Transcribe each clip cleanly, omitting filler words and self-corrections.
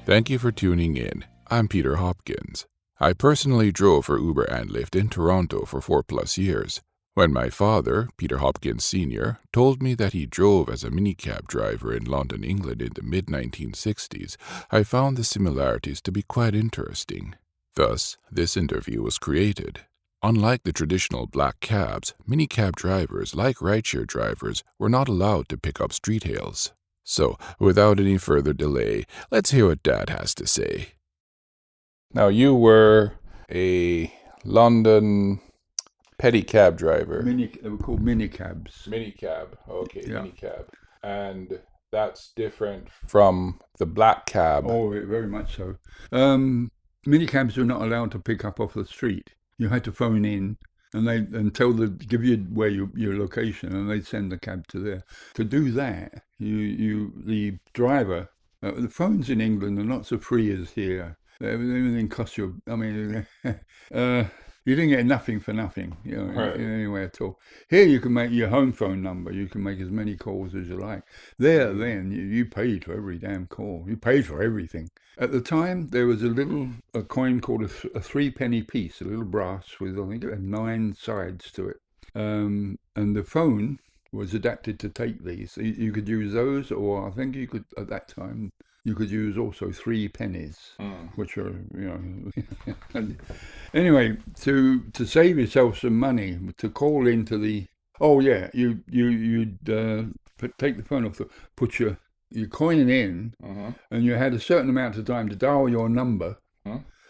Thank you for tuning in. I'm Peter Hopkins. I personally drove for Uber and Lyft in Toronto for 4+ years. When my father, Peter Hopkins Sr., told me that he drove as a minicab driver in London, England in the mid-1960s, I found the similarities to be quite interesting. Thus, this interview was created. Unlike the traditional black cabs, minicab drivers, like rideshare drivers, were not allowed to pick up street hails. So, without any further delay, let's hear what Dad has to say. Now, you were a London pedicab driver. They were called minicabs. Minicab, okay, Yeah. minicab. And that's different from the black cab. Oh, very much so. Minicabs were not allowed to pick up off the street. You had to phone in and give you where your location, and they'd send the cab to there. To do that, the driver. The phones in England are not so free as here. Everything costs you. I mean, you didn't get nothing for nothing, Right. anyway at all. Here you can make your home phone number. You can make as many calls as you like. There, then, you paid for every damn call. You paid for everything. At the time, there was a coin called a 3-penny piece, a little brass with, I think it had 9 sides to it. And the phone was adapted to take these. You could use those, or I think you could, at that time, you could use also 3 pennies, which are, Anyway, to save yourself some money, to call into the, you'd take the phone off, put your coin in, and you had a certain amount of time to dial your number,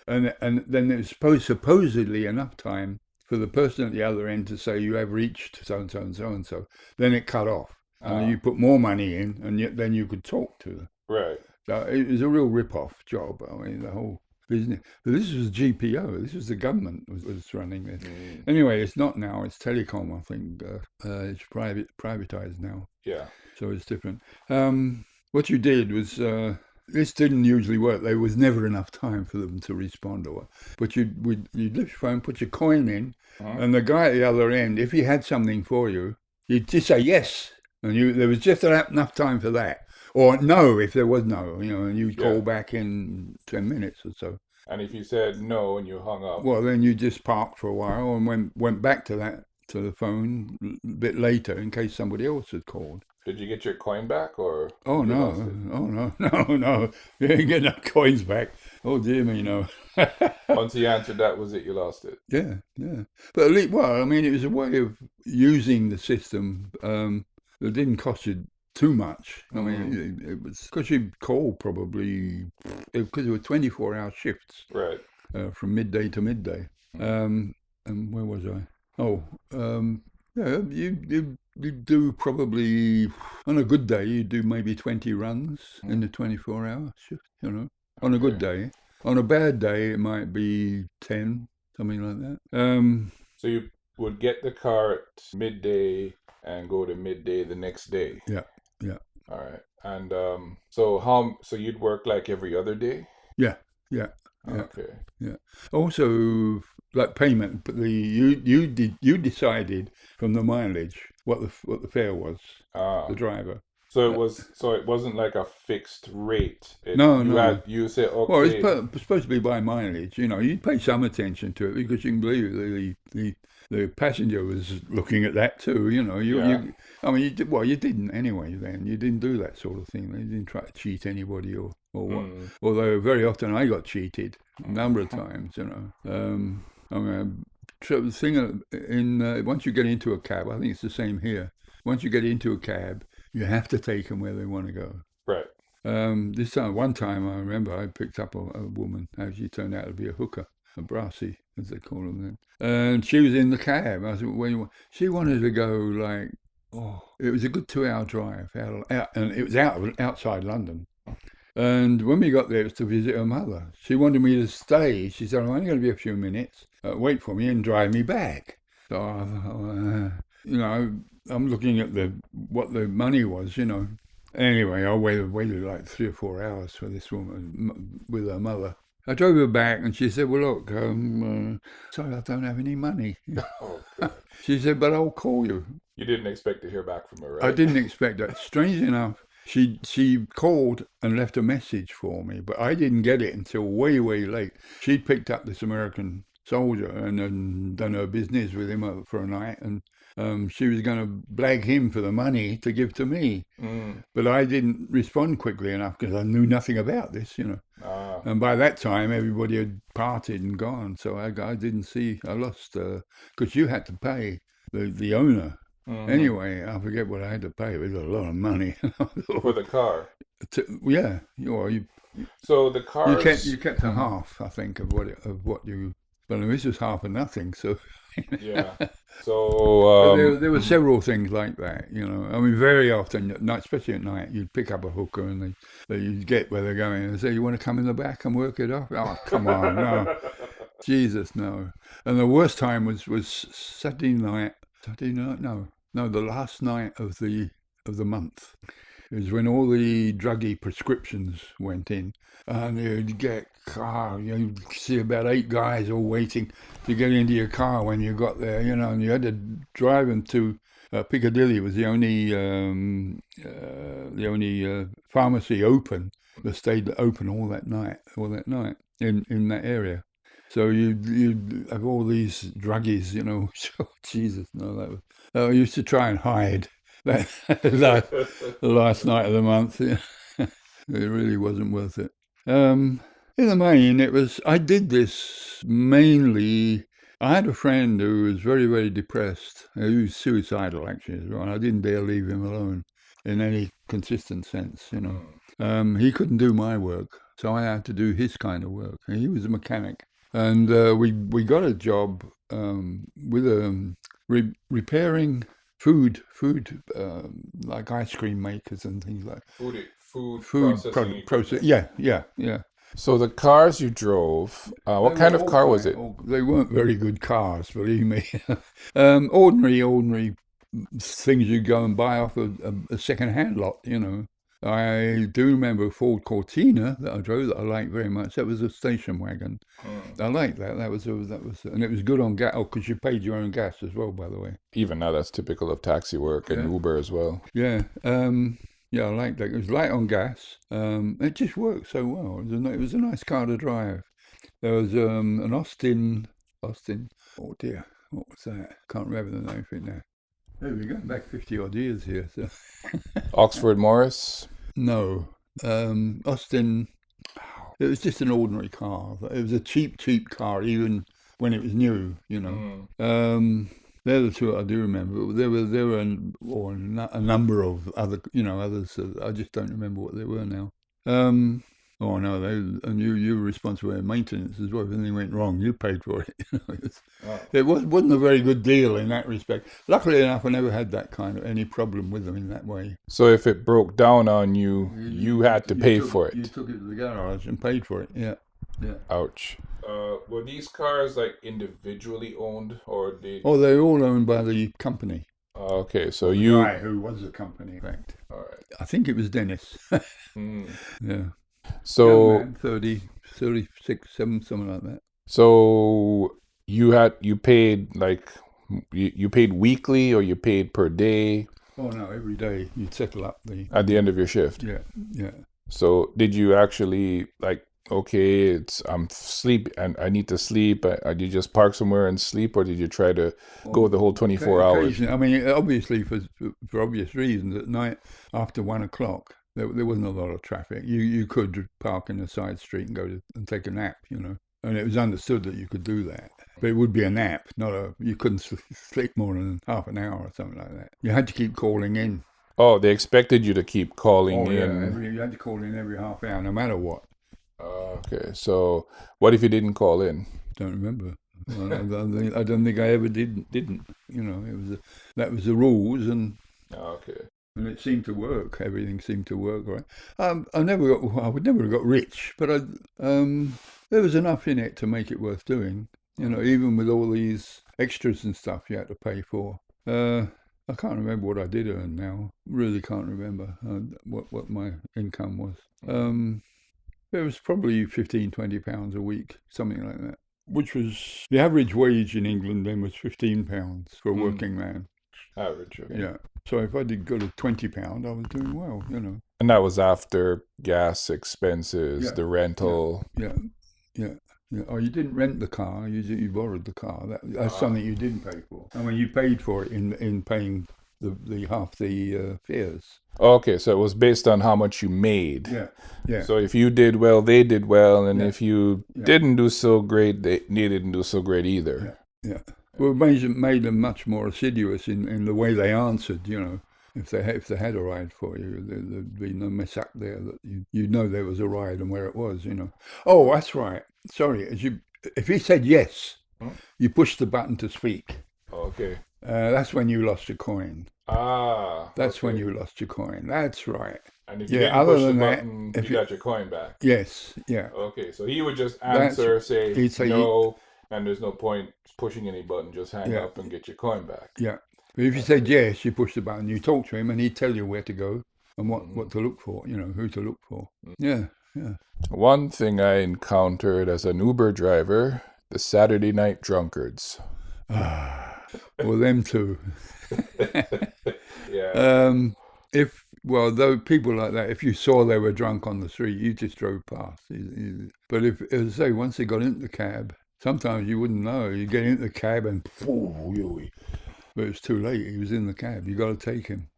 and then it was supposedly enough time for the person at the other end to say you have reached so and so and so and so. Then it cut off, and you put more money in, and then you could talk to them. Right. It was a real rip-off job. I mean, the whole business. But this was GPO. This was the government was running this. Anyway, it's not now. It's telecom. I think it's privatized now. Yeah. So it's different. What you did was this didn't usually work. There was never enough time for them to respond or what. But you'd lift your phone, put your coin in, and the guy at the other end, if he had something for you, you'd just say yes, and there was just enough time for that. Or no, if there was no, and you'd call back in 10 minutes or so. And if you said no and you hung up, well, then you just parked for a while and went back to the phone a bit later in case somebody else had called. Did you get your coin back, or? Oh no! You didn't get no coins back. Oh dear me, no. Once he answered that was it, you lost it. Yeah. But at least, it was a way of using the system that didn't cost you too much. I mean, it was because you'd call probably because it were 24-hour shifts, right? From midday to midday. And where was I? You do probably on a good day. You do maybe 20 runs in the 24-hour shift. On a good day. On a bad day, it might be 10, something like that. So you would get the car at midday and go to midday the next day. Yeah. All right. And so you'd work like every other day? Yeah. Okay. Yeah. Also, like payment, but you decided from the mileage what the fare was. The driver. So it wasn't like a fixed rate. No. You say okay. Well, it's supposed to be by mileage. You'd pay some attention to it because you can believe the passenger was looking at that too. You didn't anyway. Then you didn't do that sort of thing. You didn't try to cheat anybody or what. Although very often I got cheated a number of times. The thing once you get into a cab, I think it's the same here. Once you get into a cab, you have to take them where they want to go. Right. One time I remember I picked up a woman. She turned out to be a hooker, a brassy, as they call them then. And she was in the cab. I said, she wanted to go it was a good 2-hour drive out, and it was outside London. And when we got there, it was to visit her mother. She wanted me to stay. She said, I'm only going to be a few minutes. Wait for me and drive me back. So, I'm looking at what the money was, Anyway, I waited like 3 or 4 hours for this woman with her mother. I drove her back and she said, well, look, sorry, I don't have any money. She said, but I'll call you. You didn't expect to hear back from her, right? I didn't expect that. Strange enough, She called and left a message for me, but I didn't get it until way, way late. She'd picked up this American soldier and done her business with him for a night, and she was going to blag him for the money to give to me. But I didn't respond quickly enough because I knew nothing about this, you know. And by that time, everybody had parted and gone, so I didn't see. I lost because you had to pay the owner. Anyway, I forget what I had to pay. It was a lot of money For the car. Yeah, So the cars. you kept a half, I think, of what you. But this was half or nothing. So Yeah. So there were several things like that. You know, I mean, very often, especially at night, you'd pick up a hooker and you'd get where they're going and say, "You want to come in the back and work it off?" Oh, come on, no, Jesus, no. And the worst time was Saturday night. Saturday night, no, the last night of the month. It was when all the druggy prescriptions went in, and you'd get car. You'd see about 8 guys all waiting to get into your car when you got there, you know, and you had to drive them to Piccadilly. Was the only pharmacy open that stayed open all that night in that area. So you'd have all these druggies, you know. Jesus, no, that was. I used to try and hide that the last night of the month. It really wasn't worth it. In the main, it was. I did this mainly. I had a friend who was very, very depressed. He was suicidal, actually, as well. And I didn't dare leave him alone in any consistent sense, you know. He couldn't do my work, so I had to do his kind of work. And he was a mechanic. And we got a job with repairing food like ice cream makers and things like food processing. Yeah. So the cars you drove, what kind of car was it? They weren't very good cars, believe me. Ordinary things you go and buy off a second-hand lot, you know. I do remember a Ford Cortina that I drove that I liked very much. That was a station wagon. I liked that. That was, and it was good on gas. Oh, because you paid your own gas as well, by the way. Even now, that's typical of taxi work and Uber as well. Yeah. Yeah, I liked that. It was light on gas. It just worked so well. It was a nice car to drive. There was an Austin. Oh dear, what was that? Can't remember the name of it now. Hey, we're going back 50 odd years here. So. Oxford Morris? No. Austin, it was just an ordinary car. It was a cheap car, even when it was new, you know. They're the two I do remember. There were a number of other, you know, others. I just don't remember what they were now. Oh no, and you were responsible for maintenance as well. If anything went wrong, you paid for it. You know, it wasn't a very good deal in that respect. Luckily enough, I never had that kind of any problem with them in that way. So if it broke down on you, you had to pay for it. You took it to the garage and paid for it. Yeah. Ouch. Were these cars like individually owned, or they? Oh, they're all owned by the company. Okay, so the you. guy who was the company, in fact. All right. I think it was Dennis. Yeah. So man, 36, 7, something like that. So you paid like you paid weekly or you paid per day? Oh no, every day you'd settle up at the end of your shift. Yeah. So did you actually like, okay, I'm sleep and I need to sleep? Did you just park somewhere and sleep, or did you try to go the whole 24 hours? I mean, obviously for obvious reasons, at night after 1 o'clock. There wasn't a lot of traffic. You could park in a side street and go and take a nap, you know. And it was understood that you could do that. But it would be a nap, you couldn't sleep more than half an hour or something like that. You had to keep calling in. Oh, they expected you to keep calling in. Yeah, you had to call in every half hour, no matter what. Okay, so what if you didn't call in? Don't remember. I don't think I ever didn't. You know, that was the rules, and. Okay. And it seemed to work. Everything seemed to work, right? I would never have got rich, but there was enough in it to make it worth doing. You know, even with all these extras and stuff you had to pay for. I can't remember what I did earn now. Really can't remember what my income was. It was probably £15-20 a week, something like that. Which was the average wage in England then was £15 for a working man. Average, okay. Yeah. So if I did go to £20, I was doing well, And that was after gas expenses, Yeah, the rental. Yeah. Yeah. Yeah. Oh, you didn't rent the car. You borrowed the car. That's something you didn't pay for. I mean, you paid for it in paying the half the fares. Okay, so it was based on how much you made. Yeah. Yeah. So if you did well, they did well, and Yeah. if you Yeah. didn't do so great, they didn't do so great either. Yeah. Well, it made them much more assiduous in the way they answered. If they had a ride for you, there'd be no mess up there. That you know there was a ride and where it was. Oh, that's right. Sorry, if he said yes, you push the button to speak. Okay. That's when you lost a coin. That's okay. when you lost your coin. That's right. And if you Yeah, didn't other push the than that, button, if you you- got your coin back. Yes. Yeah. Okay, so he would just answer, he'd say no, and there's no point pushing any button. Just hang Yeah. up and get your coin back. Yeah. But if you said yes, you push the button. You talk to him, and he'd tell you where to go and what to look for. Who to look for. Yeah. Yeah. One thing I encountered as an Uber driver, the Saturday night drunkards. Well, them too. Yeah. Though people like that, if you saw they were drunk on the street, you just drove past. But as I say, once they got into the cab, sometimes you wouldn't know. You get into the cab and, but it's too late. He was in the cab. You got to take him.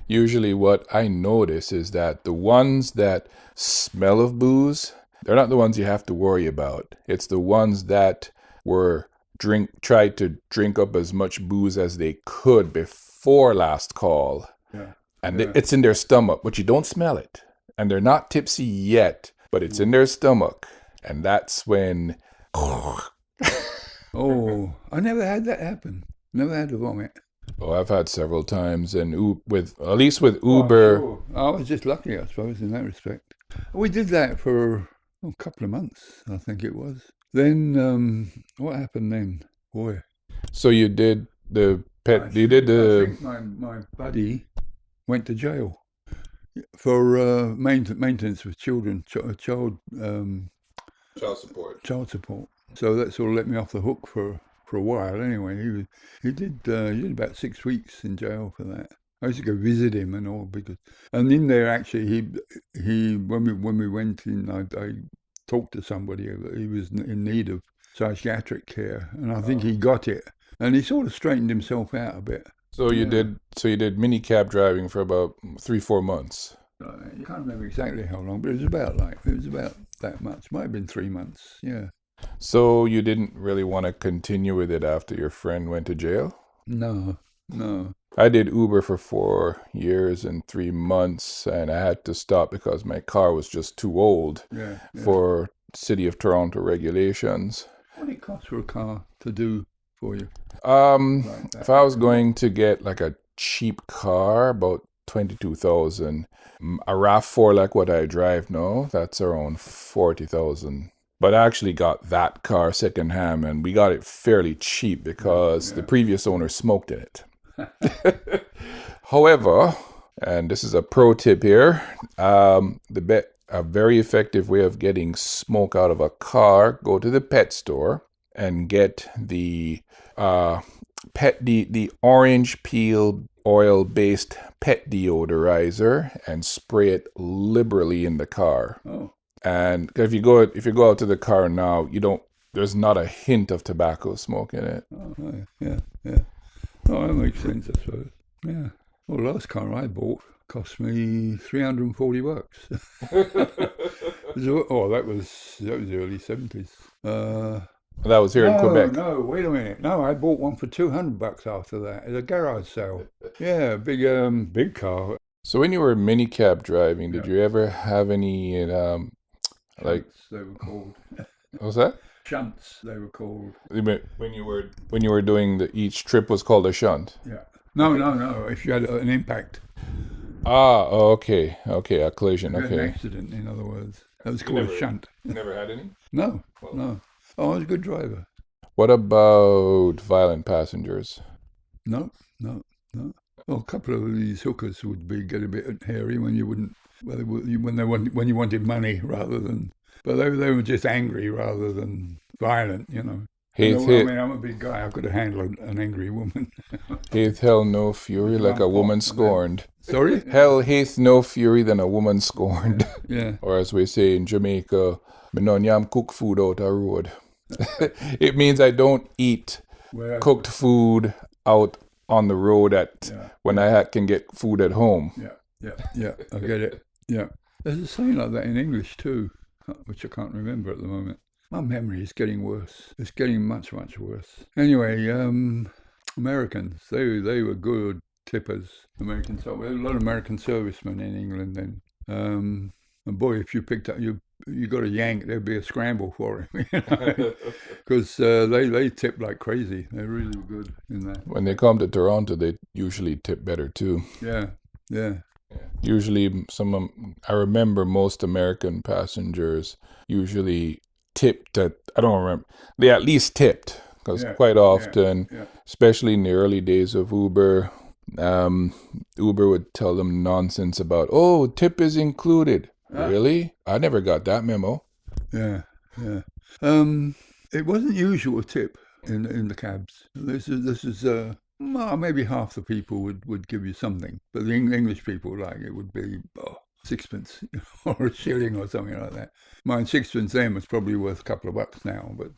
Usually what I notice is that the ones that smell of booze, they're not the ones you have to worry about. It's the ones that tried to drink up as much booze as they could before last call. Yeah. And it's in their stomach, but you don't smell it. And they're not tipsy yet, but it's in their stomach. And that's when... Oh, I never had that happen. Never had to vomit. Oh, I've had several times, and at least with Uber... Sure. I was just lucky, I suppose, in that respect. We did that for a couple of months, I think it was. Then, what happened then? Boy. So you did the pet... I You think my buddy went to jail for maintenance with children, child support. So that sort of let me off the hook for a while. Anyway, he did about 6 weeks in jail for that. I used to go visit him and all and in there actually he when we went in, I talked to somebody. He was in need of psychiatric care, and I think he got it, and he sort of straightened himself out a bit. So you did mini cab driving for about 3-4 months. I can't remember exactly how long, but it was about that much. Might have been 3 months. Yeah. So you didn't really want to continue with it after your friend went to jail? No. I did Uber for 4 years and 3 months, and I had to stop because my car was just too old for City of Toronto regulations. What did it cost for a car to do for you? If I was going to get like a cheap car, about 22,000. A RAV4 like what I drive now, that's around 40,000. But I actually got that car secondhand, and we got it fairly cheap because the previous owner smoked in it. However, and this is a pro tip here, a very effective way of getting smoke out of a car, go to the pet store and get the orange peel oil-based pet deodorizer and spray it liberally in the car. Oh. And if you go out to the car now, there's not a hint of tobacco smoke in it. Oh, yeah. Oh, that makes sense, I suppose. Yeah. Well, the last car I bought cost me $340. That was the early 70s. That was here in Quebec. No, wait a minute. No, I bought one for $200 after that at a garage sale. Yeah, big car. So when you were minicab driving, did you ever have any Shunts, they were called. What's that? Shunts, they were called. When you were doing each trip was called a shunt. Yeah. No. If you had an impact. Okay, a collision. You had Okay. an accident, in other words. That was called a shunt. You never had any? No. Oh, I was a good driver. What about violent passengers? No. Well, a couple of these hookers would get a bit hairy when you when you wanted money rather than, but they were just angry rather than violent, I'm a big guy. I could have handled an angry woman. Hath hell no fury like a woman scorned. Sorry? Hell hath no fury than a woman scorned. Yeah. Or as we say in Jamaica, me no yam cook food out a road. It means I don't eat cooked food out on the road when I can get food at home. Yeah. I get it. Yeah. There's a saying like that in English too, which I can't remember at the moment. My memory is getting worse. It's getting much, much worse. Anyway, Americans, they were good tippers. Americans, there were a lot of American servicemen in England then. And boy, if you picked up, you got a yank, there'd be a scramble for him. Because they tipped like crazy. They really were good in that. When they come to Toronto, they usually tip better too. Yeah. Usually, I remember most American passengers usually tipped I don't remember. They at least tipped because quite often, especially in the early days of Uber, Uber would tell them nonsense about, tip is included. Really? I never got that memo. Yeah. It wasn't usual tip in the cabs. This is maybe half the people would give you something, but the English people, like, it would be sixpence or a shilling or something like that. Mine sixpence then was probably worth a couple of bucks now, but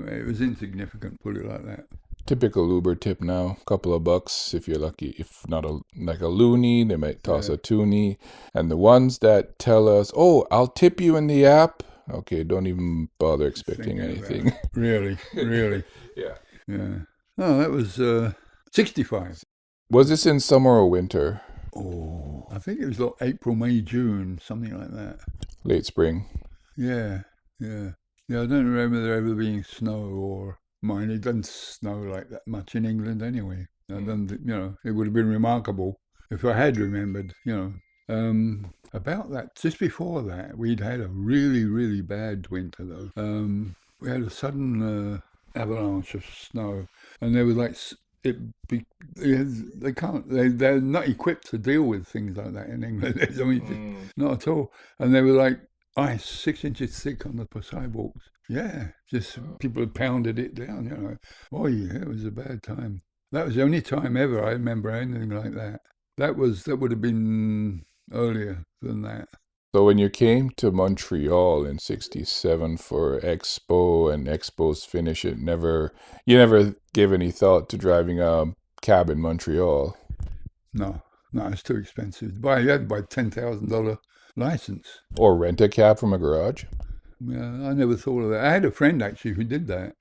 it was insignificant, put it like that. Typical Uber tip now, couple of bucks if you're lucky. If not like a loonie, they might toss a toonie. And the ones that tell us, I'll tip you in the app. Okay, don't even bother expecting anything. Really? Yeah. Oh, that was 65. Was this in summer or winter? I think it was like April, May, June, something like that. Late spring. Yeah. I don't remember there ever being snow or mine. It doesn't snow like that much in England anyway. It would have been remarkable if I had remembered, About that, just before that, we'd had a really, really bad winter though. We had a sudden avalanche of snow, and there was like they're not equipped to deal with things like that in England. Not at all. And they were like ice 6 inches thick on the sidewalks. Yeah, just people had pounded it down. Oh yeah, it was a bad time. That was the only time ever I remember anything like that. That would have been earlier than that. So when you came to Montreal in '67 for Expo and Expo's finish, you never gave any thought to driving a cab in Montreal? No, it's too expensive. You had to buy $10,000 license. Or rent a cab from a garage? Yeah, I never thought of that. I had a friend actually who did that.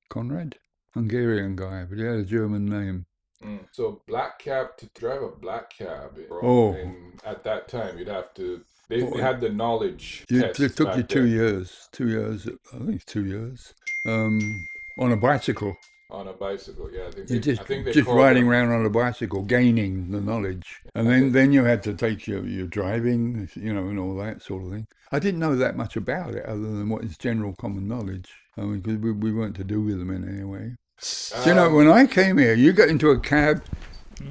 Conrad, Hungarian guy, but he had a German name. So to drive a black cab, at that time you'd have to, they had the knowledge test. It took you 2 years, I think 2 years, on a bicycle. On a bicycle, yeah. I think just riding around on a bicycle, gaining the knowledge. And then you had to take your driving, and all that sort of thing. I didn't know that much about it other than what is general common knowledge. I mean, because we weren't to do with them in any way. When I came here, you got into a cab,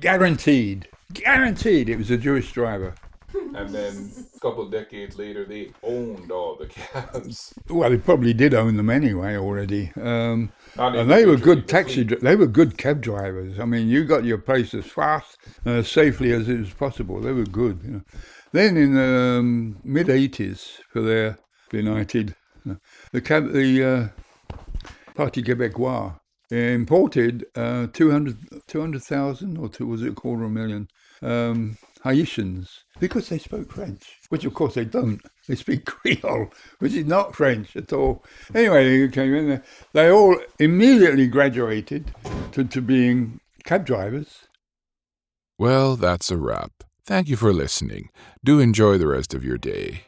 guaranteed it was a Jewish driver. And then a couple of decades later, they owned all the cabs. Well, they probably did own them anyway already. And they were good they were good cab drivers. I mean, you got your place as fast and as safely as it was possible. They were good. Then in the mid-'80s, for their benighted, the Parti Québécois imported 200,000 or was it 250,000 Haitians, because they spoke French, which of course they don't. They speak Creole, which is not French at all. Anyway, they came in there. They all immediately graduated to being cab drivers. Well, that's a wrap. Thank you for listening. Do enjoy the rest of your day.